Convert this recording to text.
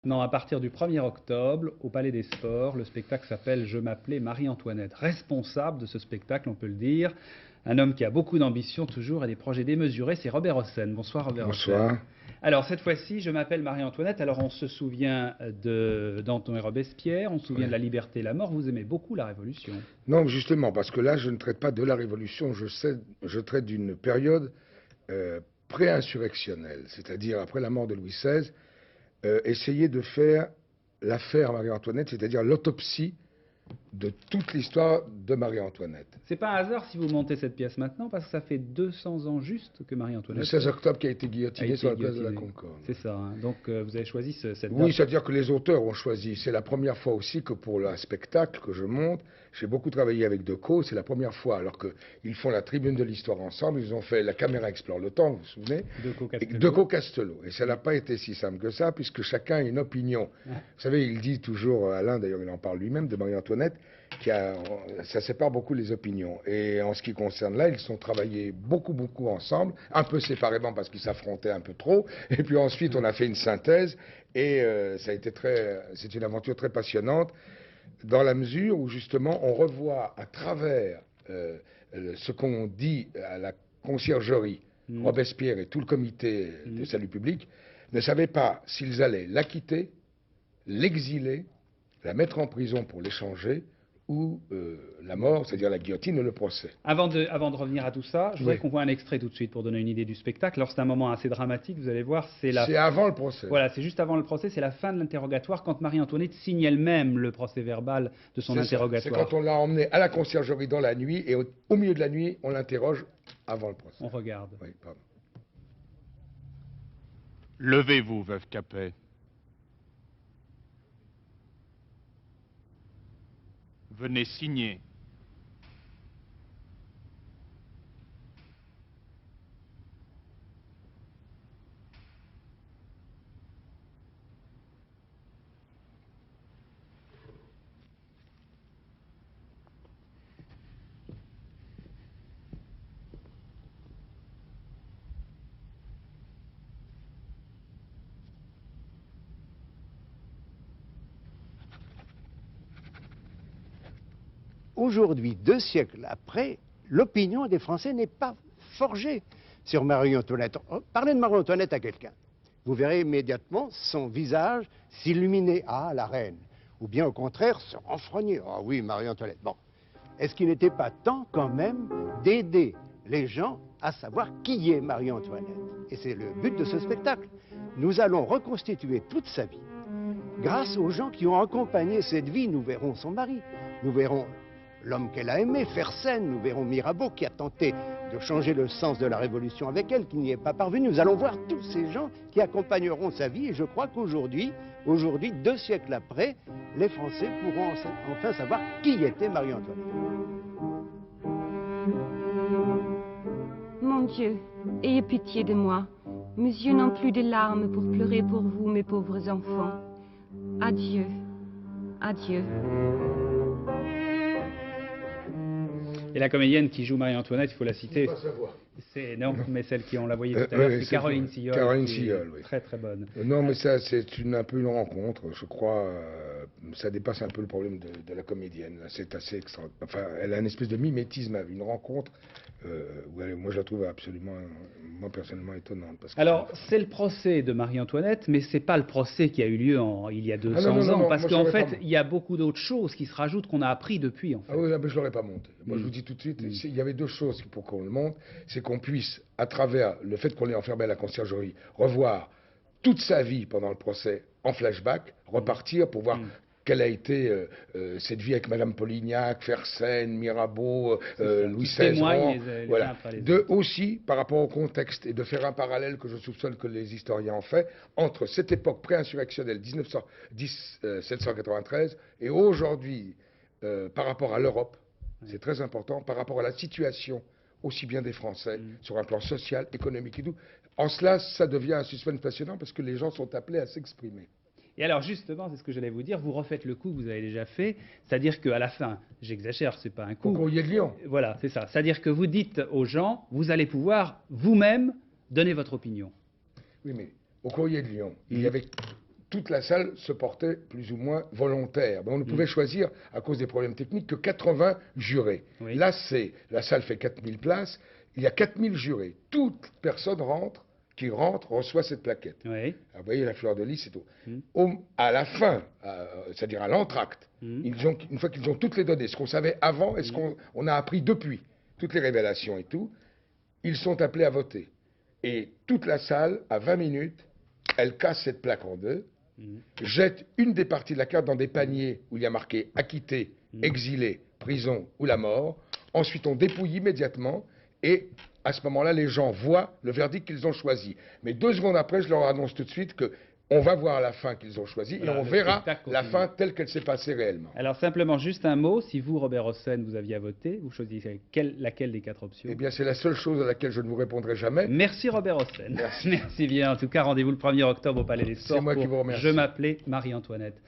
Non, à partir du 1er octobre, au Palais des Sports, le spectacle s'appelle « Je m'appelais Marie-Antoinette ». Responsable de ce spectacle, on peut le dire, un homme qui a beaucoup d'ambition toujours et des projets démesurés, c'est Robert Hossein. Bonsoir Robert Bonsoir. Hossein. Alors cette fois-ci, je m'appelle Marie-Antoinette. Alors on se souvient d'Anton et Robespierre, on se souvient de la liberté et la mort. Vous aimez beaucoup la Révolution. Non, justement, parce que là, je ne traite pas de la Révolution, je traite d'une période pré-insurrectionnelle, c'est-à-dire après la mort de Louis XVI, essayer de faire l'affaire Marie-Antoinette, c'est-à-dire l'autopsie de toute l'histoire de Marie-Antoinette. C'est pas un hasard si vous montez cette pièce maintenant, parce que ça fait 200 ans juste que Marie-Antoinette... Le 16 octobre qui a été guillotinée sur la place de la Concorde. C'est ça, hein. Donc vous avez choisi cette date. Oui, c'est-à-dire que les auteurs ont choisi. C'est la première fois aussi que pour le spectacle que je monte, j'ai beaucoup travaillé avec Decaux, c'est la première fois, alors qu'ils font la tribune de l'histoire ensemble, ils ont fait La caméra explore le temps, vous vous souvenez? Decaux-Castelot. Et ça n'a pas été si simple que ça, puisque chacun a une opinion. Vous savez, il dit toujours, Alain d'ailleurs il en parle lui-même, de Marie-Antoinette, ça sépare beaucoup les opinions. Et en ce qui concerne là, ils ont travaillé beaucoup ensemble, un peu séparément parce qu'ils s'affrontaient un peu trop, et puis ensuite on a fait une synthèse, et c'est une aventure très passionnante, dans la mesure où justement on revoit à travers ce qu'on dit à la conciergerie, Robespierre et tout le comité de salut public ne savaient pas s'ils allaient l'acquitter, l'exiler, la mettre en prison pour l'échanger, ou la mort, c'est-à-dire la guillotine ou le procès. Avant de revenir à tout ça, je voudrais qu'on voit un extrait tout de suite pour donner une idée du spectacle. Alors c'est un moment assez dramatique, vous allez voir. C'est avant le procès. Voilà, c'est juste avant le procès, c'est la fin de l'interrogatoire, quand Marie-Antoinette signe elle-même le procès verbal de son interrogatoire. C'est quand on l'a emmenée à la conciergerie dans la nuit, et au milieu de la nuit, on l'interroge avant le procès. On regarde. Oui, pardon. Levez-vous, veuve Capet. Venez signer. Aujourd'hui, 2 siècles après, l'opinion des Français n'est pas forgée sur Marie-Antoinette. Parlez de Marie-Antoinette à quelqu'un. Vous verrez immédiatement son visage s'illuminer. Ah, la reine. Ou bien au contraire, se renfrogner. Ah oui, Marie-Antoinette. Bon. Est-ce qu'il n'était pas temps quand même d'aider les gens à savoir qui est Marie-Antoinette? Et c'est le but de ce spectacle. Nous allons reconstituer toute sa vie. Grâce aux gens qui ont accompagné cette vie, nous verrons son mari. Nous verrons l'homme qu'elle a aimé, Fersen, nous verrons Mirabeau qui a tenté de changer le sens de la Révolution avec elle, qui n'y est pas parvenu. Nous allons voir tous ces gens qui accompagneront sa vie, et je crois qu'aujourd'hui, 2 siècles après, les Français pourront enfin savoir qui était Marie-Antoinette. Mon Dieu, ayez pitié de moi. Mes yeux n'ont plus de larmes pour pleurer pour vous, mes pauvres enfants. Adieu, adieu. Et la comédienne qui joue Marie-Antoinette, il faut la citer. Non, mais celle qui, on la voyait tout à l'heure, c'est Caroline Sillol. Caroline Sillol, oui. Très très bonne. Non, mais ça, c'est un peu une rencontre, je crois. Ça dépasse un peu le problème de la comédienne. C'est assez extra. Enfin, elle a une espèce de mimétisme, une rencontre. Moi, je la trouve absolument, moi personnellement, étonnante. Parce que alors, c'est le procès de Marie-Antoinette, mais c'est pas le procès qui a eu lieu il y a 200 ans, parce qu'en fait, il y a beaucoup d'autres choses qui se rajoutent qu'on a appris depuis. En fait. Ah oui, mais je l'aurais pas monté. Moi, je vous dis tout de suite, il y avait 2 choses pour qu'on le monte, c'est qu'on puisse, à travers le fait qu'on l'ait enfermé à la conciergerie, revoir toute sa vie pendant le procès en flashback, repartir pour voir quelle a été cette vie avec Madame Polignac, Fersen, Mirabeau, Louis XVI. Voilà. Aussi, par rapport au contexte, et de faire un parallèle que je soupçonne que les historiens ont fait, entre cette époque pré-insurrectionnelle, 1793, et aujourd'hui, par rapport à l'Europe, c'est très important, par rapport à la situation aussi bien des Français, sur un plan social, économique et tout. En cela, ça devient un suspense passionnant parce que les gens sont appelés à s'exprimer. Et alors justement, c'est ce que j'allais vous dire, vous refaites le coup que vous avez déjà fait, c'est-à-dire qu'à la fin, j'exagère, c'est pas un coup. Au courrier de Lyon. Voilà, c'est ça. C'est-à-dire que vous dites aux gens, vous allez pouvoir vous-même donner votre opinion. Oui, mais au courrier de Lyon, il y avait toute la salle se portait plus ou moins volontaire. Mais on ne pouvait choisir, à cause des problèmes techniques, que 80 jurés. Oui. Là, la salle fait 4000 places, il y a 4000 jurés. Toute personne qui rentre reçoit cette plaquette. Oui. Ah, vous voyez, la fleur de lys, c'est tout. À la fin, c'est-à-dire à l'entracte, une fois qu'ils ont toutes les données, ce qu'on savait avant et ce qu'on a appris depuis, toutes les révélations et tout, ils sont appelés à voter. Et toute la salle, à 20 minutes, elle casse cette plaque en deux, jette une des parties de la carte dans des paniers où il y a marqué acquitté, exilé, prison ou la mort. Ensuite, on dépouille immédiatement et à ce moment-là, les gens voient le verdict qu'ils ont choisi. Mais 2 secondes après, je leur annonce tout de suite qu'on va voir la fin qu'ils ont choisie et on verra la fin telle qu'elle s'est passée réellement. Alors simplement, juste un mot, si vous, Robert Hossein, vous aviez à voter, vous choisissez laquelle des 4 options? Eh bien, c'est la seule chose à laquelle je ne vous répondrai jamais. Merci Robert Hossein. Merci. Merci bien. En tout cas, rendez-vous le 1er octobre au Palais des Sports. C'est moi qui pour vous remercie. Je m'appelais Marie-Antoinette.